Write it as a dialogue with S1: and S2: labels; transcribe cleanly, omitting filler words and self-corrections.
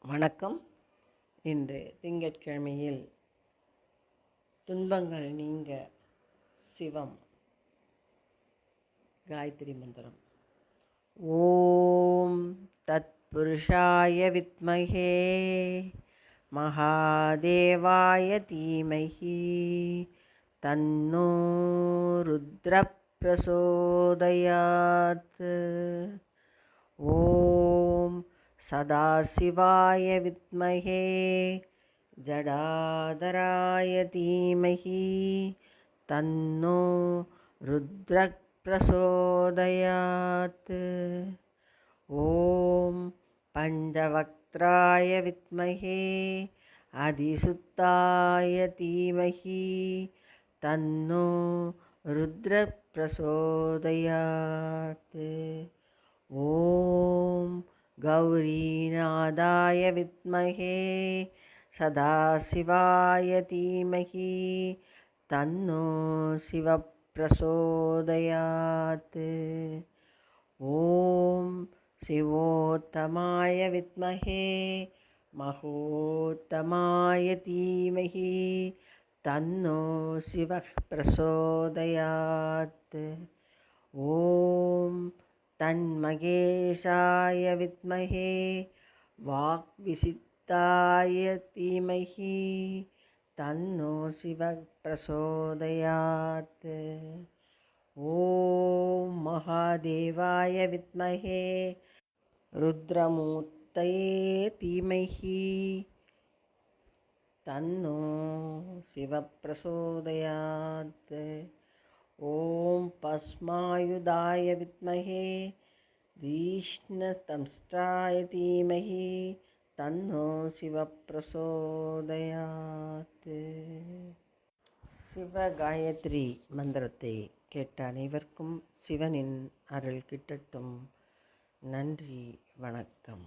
S1: வணக்கம். இன்று திங்கட்கிழமையில் துன்பங்கள் நீங்க சிவம் காயத்ரி மந்திரம். ஓம் தத்புருஷாய வித்மஹே மகாதேவாய தீமஹி தன்னோ ருத்ரப் பிரசோதயாத். ஓம் சதாசிவாய வித்மஹே ஜடாதராய தீமஹி தன்னோ ருத்ரப் பிரசோதயாத். ஓம் பஞ்சவக்த்ராய வித்மஹே அதிசுத்தாய தீமஹி தன்னோ ருத்ரப் பிரசோதயாத். ஓம் கௌரீநாதாய வித்மஹே சதாசிவாய தீமஹி தன்னோ சிவப்பிரசோதயாத். ஓம் சிவோத்தமாய வித்மஹே மகோத்தமாய தீமஹி தன்னோ சிவப்பிரசோதயாத். ஓம் தன்மகேஷாய வித்மஹே வாக்விசித்தாய தீமஹி தன்னோ சிவப்பிரசோதயாத். ஓம் மகாதேவாய வித்மஹே ருத்ரமூர்த்தயே தீமஹி தன்னோ சிவப்பிரசோதயாத். ஓம் பஸ்மாயுதாய வித்மஹே தீஷ்ணதம்ஷ்டாய தீமஹி தன்னோ சிவப்பிரசோதயாத். சிவகாயத்ரி மந்திரத்தை கேட்ட அனைவருக்கும் சிவனின் அருள் கிட்டட்டும். நன்றி, வணக்கம்.